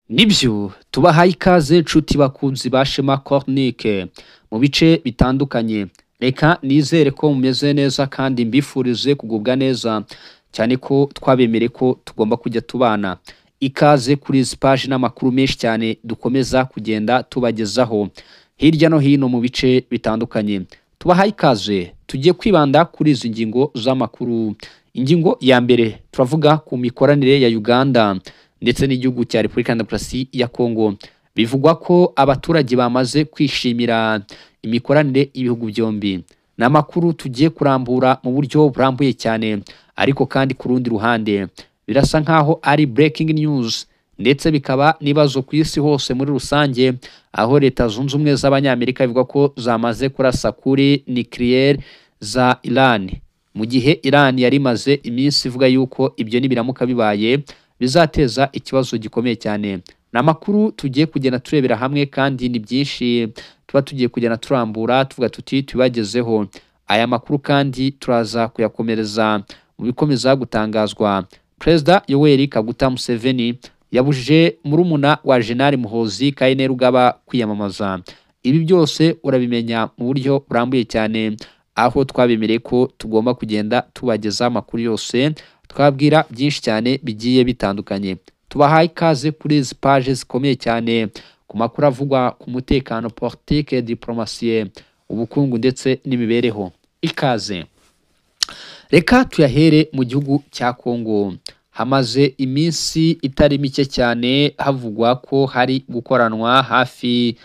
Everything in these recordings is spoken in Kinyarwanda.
Nibyo tubahaye ikaze nshuti bakunzi ba Shema Cornique mu bice bitandukanye. Reka nizere ko mumeze neza kandi mbifurize kugubwa neza cyane ko twabemereye ko tugomba kujya tubana. Ikaze kuri izi page n'amakuru menshi cyane dukomeza kugenda tubagezaho hirya no hino mu bice bitandukanye. Tubahaye ikaze tugiye kwibanda kuri izi ngingo z'amakuru. Ingingo ya mbere turavuga ku mikoranire ya Uganda ndetse n'igihugu cya Repubulika Demokarasi ya Kongo. Bivugwa ko abaturage bamaze kwishimira imikoranire y'ibihugu byombi. N'amakuru tugiye kurambura mu buryo burambuye cyane, ariko kandi ku rundi ruhande birasa nkaho ari breaking news ndetse bikaba nibazo ku isi hose muri rusange, aho Leta Zunze Ubumwe z'Abanyamerika bivuga ko zamaze kurasa kuri nucleaire za Iran, mu gihe Iran yari imaze iminsi ivuga yuko ibyo nibiramuka bibaye bizateza ikibazo gikomeye cyane. N'amakuru tugiye kugenda turebera hamwe kandi ni byinshi tuba tugiye kugenda turambura tuvuga tuti tubagezeho. Aya makuru kandi turaza kuyakomereza mu bikomeza gutangazwa. Perezida Yoweri Kaguta Museveni yabujije murumuna wa General Muhoozi Kainerugaba kwiyamamaza. Ibi byose urabimenya mu buryo burambuye cyane, aho twabemereye ko tugomba kugenda tubageza amakuru yose, twabwira byinshi cyane bigiye bitandukanye. Tubahaye ikaze kuri izi page zikomeye cyane ku makuru avugwa ku mutekano, politique, diplomatie, ubukungu ndetse n'imibereho. Ikaze. Reka tuyahere mu gihugu cya Kongo. Hamaze iminsi itari mike cyane havugwa ko hari gukoranwa hafi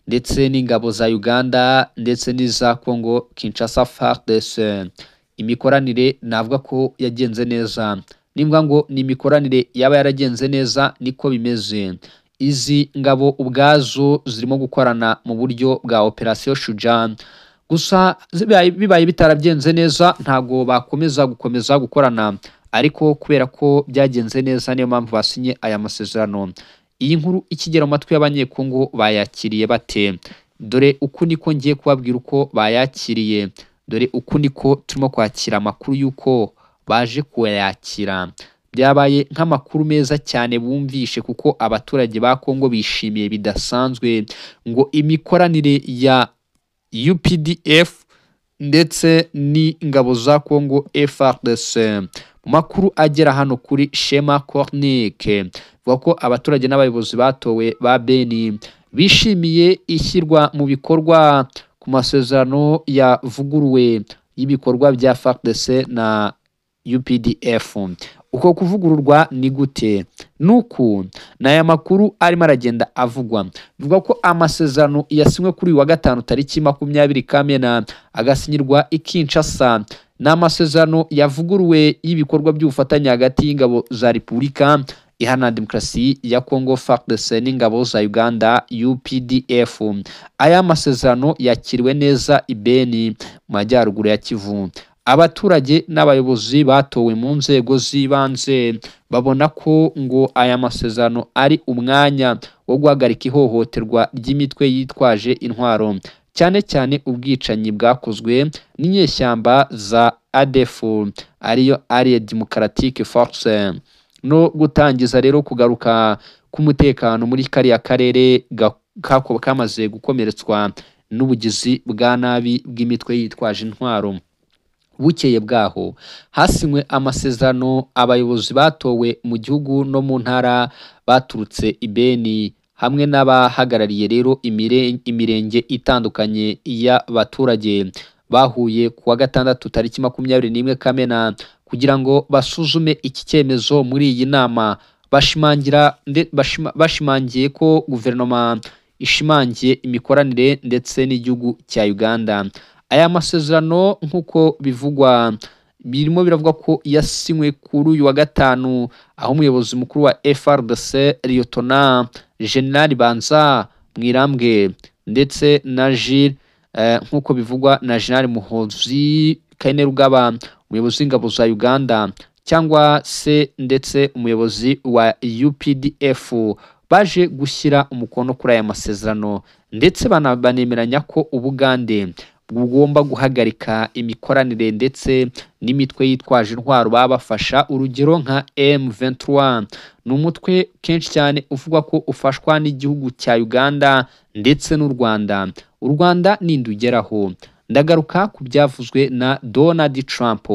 ndetse n'ingabo za Uganda ndetse n'iza Kongo Kinshasa FARDC. Imikoranire navuga ko yagenze neza. Nimbwa ngo ni imikoranire yaba yaragenze neza niko bimeze. Izi ngabo ubwazo zirimo gukorana mu buryo bwa Operation Shujaa. Gusa bibaye bitaragenze neza ntago bakomeza gukorana, ariko kubera ko byagenze neza niyo mpamvu basinye aya masezerano. Iyi nkuru ikigera mu matwi y'Abanyekongo bayakiriye bate? Dore uku niko ngiye kubabwira uko bayakiriye. Dore uku niko turimo kwakira amakuru y'uko baje kuyakira. Byabaye nk'amakuru meza cyane bumvishe, kuko abaturage ba Kongo bishimiye bidasanzwe ngo imikoranire ya UPDF ndetse n'ingabo za Kongo FARDC. Mu makuru agera hano kuri Shema Cornique vuga ko abaturage n'abayobozi batowe ba Beni bishimiye ishyirwa mu bikorwa ku masezerano yavuguruwe y'ibikorwa bya FARDC na UPDF. Uko kuvugururwa ni gute? Nuku n'aya makuru arimo aragenda avugwa. Bivuga ko amasezerano yasinywe kuri wa gatanu tariki 20 Kamena agasinyirwa i Kinshasa. N'amasezerano yavuguruwe y'ibikorwa by'ubufatanye hagati y'ingabo za Repubulika Iharanira Demokarasi ya Kongo FARDC n'ingabo za Uganda UPDF. Aya masezerano yakiriwe neza i Beni mu majyaruguru ya Kivu. Abaturage n'abayobozi batowe mu nzego z'ibanze babona ko ngo aya masezerano ari umwanya wo guhagarika ihohoterwa ry'imitwe yitwaje intwaro, cyane cyane ubwicanyi bwakozwe n'inyeshyamba za ADF, ariyo Allied Democratic Force, no gutangiza rero kugaruka k'umutekano muri kariya karere kamaze gukomeretswa n'ubugizi bwa nabi bw'imitwe yitwaje intwaro. Bukeye bwaho hasinywe amasezerano abayobozi batowe mu gihugu no mu ntara baturutse i Beni hamwe n'abahagarariye rero imirenge itandukanye y'abaturage bahuye ku wa gatandatu tariki 21 Kamena kugira ngo basuzume iki cyemezo. Muri iyi nama bashimangiye ko guverinoma ishimangiye imikoranire ndetse n'igihugu cya Uganda. Aya masezerano nk'uko bivugwa birimo biravuga ko yasinywe kuri uyu wa gatanu, aho umuyobozi mukuru wa FARDC Lieutenant General Banza Mwirambwe ndetse na nk'uko bivugwa na General Muhoozi Kainerugaba umuyobozi w'ingabo za Uganda, cyangwa se ndetse umuyobozi wa UPDF baje gushyira umukono kuri aya masezerano, ndetse banemeranya ko Ubugande bugomba guhagarika imikoranire ndetse n'imitwe yitwaje intwaro babafasha. Urugero nka M23 ni umutwe kenshi cyane uvuga ko ufashwa n'igihugu cya Uganda ndetse n'u Rwanda. U Rwanda ninde ugeraho? Ndagaruka ku byavuzwe na Donald Trump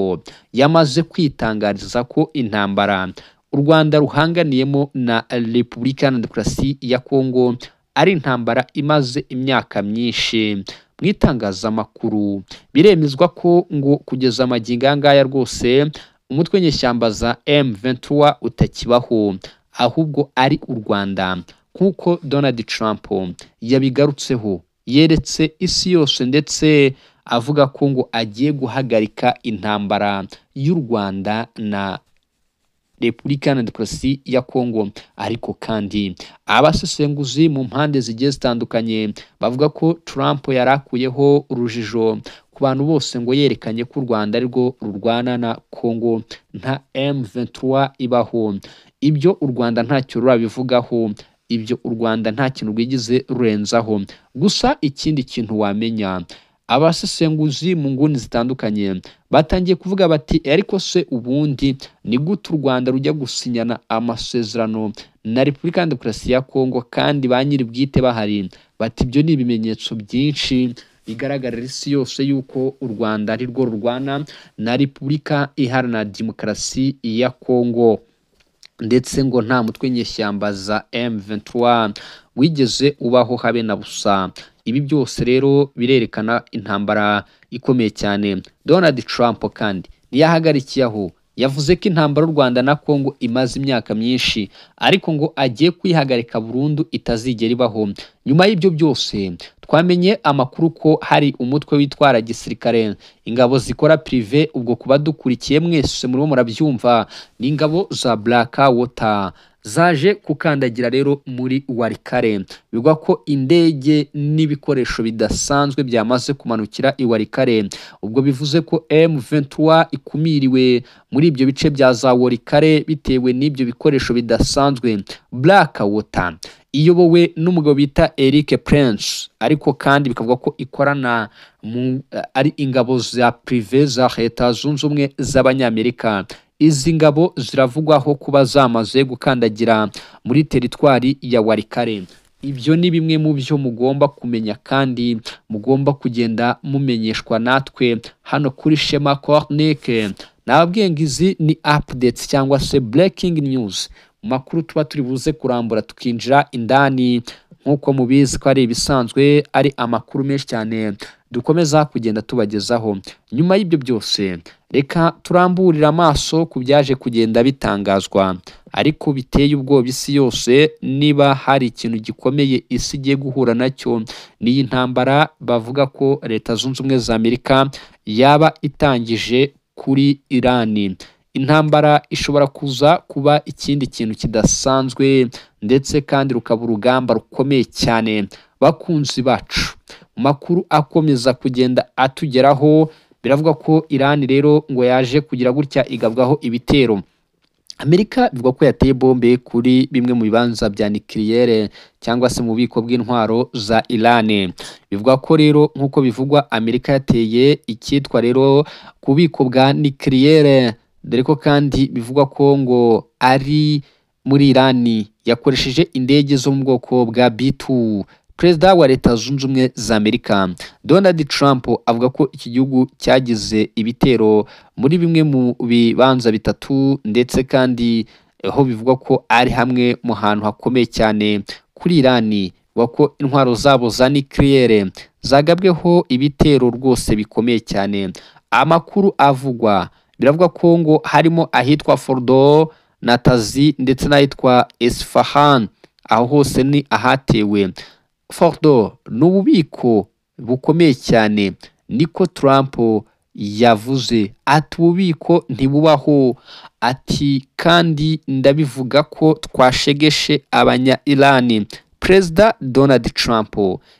yamaze kwitangariza ko intambara u Rwanda ruhanganiyemo na Repubulika Iharanira Demokarasi ya Kongo ari intambara imaze imyaka myinshi. Mu itangazamakuru biremezwa ko ngo kugeza amagingo aya ngaya rwose umutwe w'inyeshyamba za M23 utakibaho, ahubwo ari u Rwanda, nk'uko Donald Trump yabigarutseho. Yeretse isi yose ndetse avuga ko ngo agiye guhagarika intambara y'u Rwanda na Repubulika Iharanira Demokarasi ya Kongo. Ariko kandi abasesenguzi mu mpande zigiye zitandukanye bavuga ko Trump yarakuyeho urujijo ku bantu bose ngo yerekanye ko u Rwanda arirwo rurwana na Kongo nta M23 ibaho. Ibyo u Rwanda ntacyo rurabivugaho, ibyo u Rwanda nta kintu rwigize rurenzaho. Gusa ikindi kintu wamenya, abasesenguzi mu nguni zitandukanye batangiye kuvuga bati ariko se ubundi ni gute u Rwanda rujya gusinyana amasezerano na Repubulika Iharanira Demokarasi ya Kongo kandi ba nyiri bwite bahari? Bati ibyo ni ibimenyetso byinshi bigaragarira isi yose yuko u Rwanda ari rwo rurwana na Repubulika Iharanira Demokarasi ya Kongo, ndetse ngo nta mutwe w'inyeshyamba za M23 wigeze ubaho habe na busa. Ibi byose rero birerekana intambara ikomeye cyane. Donald Trump kandi ntiyahagarikiye aho, yavuze ko intambara y'u Rwanda na Kongo imaze imyaka myinshi, ariko ngo agiye kuyihagarika burundu itazigera ibaho. Nyuma y'ibyo byose twamenye amakuru ko hari umutwe witwara gisirikare, ingabo zikora prive. Ubwo kuba dukurikiye mwese murimo murabyumva, ni ingabo za Black Water zaje kukandagira rero muri Walikale. Bigwa ko indege n'ibikoresho bidasanzwe byamaze kumanukira i Walikale. Ubwo bivuze ko M23 ikumiriwe muri ibyo bice bya za Walikale bitewe n'ibyo bikoresho bidasanzwe. Black Water iyobowe n'umugabo bita Eric Prince, ariko kandi bikavuga ko ikorana ari ingabo za prive za Leta Zunze Ubumwe z'Abanyamerika. Izi ngabo ziravugwaho kuba zamaze gukandagira muri teritwari ya Walikale. Ibyo ni bimwe mu byo mugomba kumenya kandi mugomba kugenda mumenyeshwa natwe hano kuri Shema Cornique. Nababwiye ngo izi ni updates cyangwa se breaking news, makuru tuba turi buze kurambura tukinjira indani. Nk'uko mubizi ko ari ibisanzwe, ari amakuru menshi cyane dukomeza kugenda tubagezaho. Nyuma y'ibyo byose reka turamburira amaso ku byaje kugenda bitangazwa, ariko biteye ubwoba isi yose. Niba hari ikintu gikomeye isi igiye guhura nacyo n'iyi ntambara bavuga ko Leta Zunze Ubumwe za Amerika yaba itangije kuri Irani. Intambara ishobora kuza kuba ikindi kintu kidasanzwe, ndetse kandi rukaba urugamba rukomeye cyane. Bakunzi bacu, makuru akomeza kugenda atugeraho, biravuga ko Irani rero ngo yaje kugira gutya igabwaho ibitero. Amerika bivuga ko yateye bombe kuri bimwe mu bibanza bya nucleaire cyangwa se mu bubiko bw'intwaro za Irani. Bivuga ko rero nk'uko bivugwa, Amerika yateye icyitwa rero ku bubiko bwa nucleaire, dore ko kandi bivugwa ko ngo ari muri Irani yakoresheje indege zo mu bwoko bwa B2. Perezida wa Leta Zunze Ubumwe za Amerika Donald Trump avuga ko iki gihugu cyagize ibitero muri bimwe mu bibanza bitatu, ndetse kandi aho bivugwa ko ari hamwe mu hantu hakomeye cyane kuri Irani, wako intwaro zabo za nucleaire zagabweho ibitero rwose bikomeye cyane. Amakuru avugwa, biravuga ko ngo harimo ahitwa Fordo, Natazi ndetse n'ahitwa Esfahan. Aho hose ni ahatewe. Fordo ni ububiko bukomeye cyane, niko Trump yavuze. Ati ububiko ntibubaho, ati kandi ndabivuga ko twashegeshe abanya Irani. Perezida Donald Trump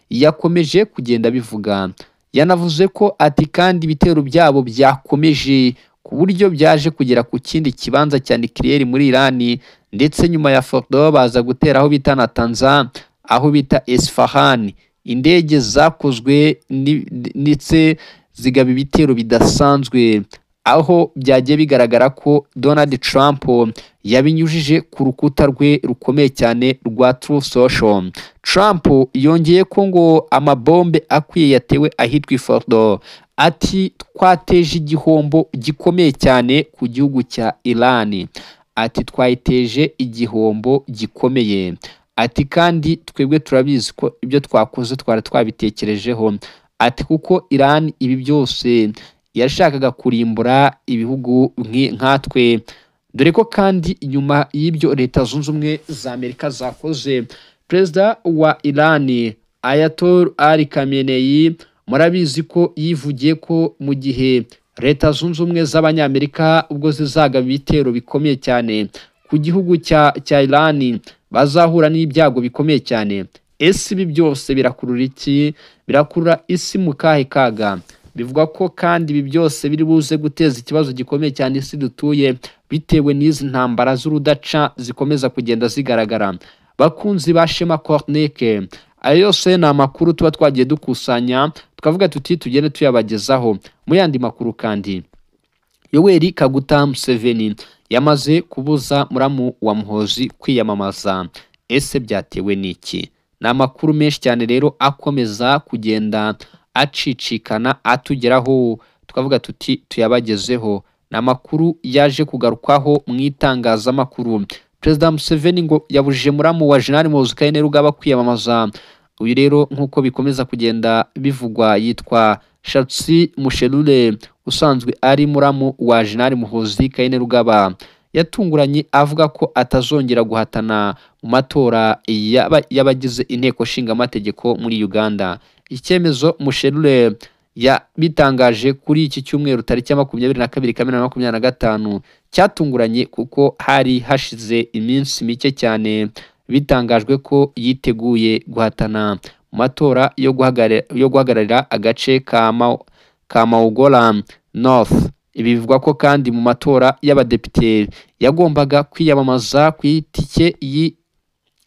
yakomeje kugenda bivuga, yanavuze ko ati kandi ibitero byabo byakomeje ku buryo byaje kugera ku kindi kibanza cya nucleaire muri Irani, ndetse nyuma ya Fordo baza gutera aho bita Natanz, aho bita Esfahan, indege zakozwe ndetse zigaba ibitero bidasanzwe, aho byagiye bigaragara ko Donald Trump yabinyujije ku rukuta rwe rukomeye cyane rwa Truth Social. Trump yongeye ko ngo amabombe akwiye yatewe ahitwa Fordo, ati twateje igihombo gikomeye cyane ku gihugu cya Iran, ati twayiteje igihombo gikomeye, ati kandi twebwe turabizi ko ibyo twakoze twari twabitekerejeho, ati kuko Iran ibi byose yashakaga kurimbura ibihugu nkatwe, dore ko kandi nyuma y'ibyo Leta Zunze Ubumwe za Amerika zakoze. Perezida wa Iran Ayatollah Ali Khamenei murabizi ko yivugiye ko mu gihe Leta Zunze Ubumwe z'Abanyamerika ubwo zizagaba ibitero bikomeye cyane ku gihugu cya Iran bazahura n'ibyago bikomeye cyane. Ese ibi byose birakurura iki? Birakurura isi mu kahe kaga? Bivuga ko kandi ibi byose biri buze guteza ikibazo gikomeye cyane isi dutuye, bitewe n'izi ntambara z'urudaca zikomeza kugenda zigaragara. Bakunzi ba Shema Chronique, ayo yose ni amakuru tuba twagiye dukusanya tukavuga tuti tugende tuyabagezaho. Mu yandi makuru kandi, Yoweri Kaguta Museveni yamaze kubuza muramu wa Muhoozi kwiyamamaza. Ese byatewe n'iki? Ni amakuru menshi cyane rero akomeza kugenda acicikana atugeraho, tukavuga tuti tuyabagezeho. Ni amakuru yaje kugarukwaho mu itangazamakuru. Perezida Museveni ngo yabujije muramu wa General Muhoozi Kainerugaba kwiyamamaza. Uyu rero nk'uko bikomeza kugenda bivugwa yitwa Charles Mushelule, usanzwe ari muramu wa General Muhoozi Kainerugaba, yatunguranye avuga ko atazongera guhatana mu matora y'abagize inteko nshinga amategeko muri Uganda. Icyemezo Mushelule bitangaje kuri iki cyumweru tariki ya 22 Kamena 2025 cyatunguranye kuko hari hashize iminsi mike cyane bitangajwe ko yiteguye guhatana mu matora yo guhagararira agace ka Maugola North. Ibi bivuga ko kandi mu matora y'abadepite yagombaga kwiyamamaza ku itike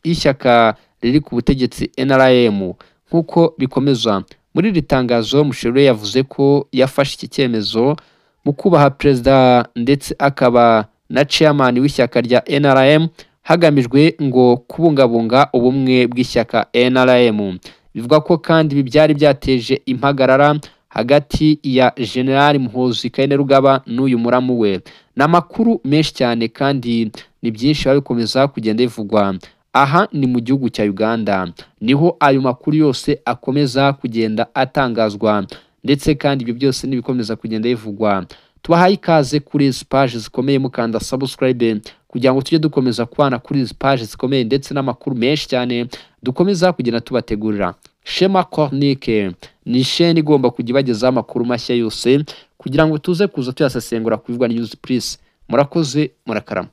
y'ishyaka riri ku butegetsi NRM. Nk'uko bikomeza muri iri tangazo, Mushelule yavuze ko yafashe iki cyemezo mu kubaha perezida ndetse akaba na chairman w'ishyaka rya NRM, hagamijwe ngo kubungabunga ubumwe bw'ishyaka NRM. Bivuga ko kandi ibi byari byateje impagarara hagati ya General Muhoozi Kainerugaba n'uyu muramu we. N'amakuru menshi cyane kandi ni byinshi bikomeza kugenda bivugwa. Aha ni mu gihugu cya Uganda, niho ayo makuru yose akomeza kugenda atangazwa, ndetse kandi ibyo byose nibikomeza kugenda bivugwa. Tubahaye ikaze kuri izi page zikomeye, mukanda subscribe kugira ngo tujye dukomeza kubana kuri izi page zikomeye ndetse n'amakuru menshi cyane dukomeza kugenda tubategurira. Shema Chronique ni chaîne igomba kujya ibagezaho amakuru mashya yose kugira ngo tuze kuza tuyasesengura ku Bivugwa News Plus. Murakoze, murakarama.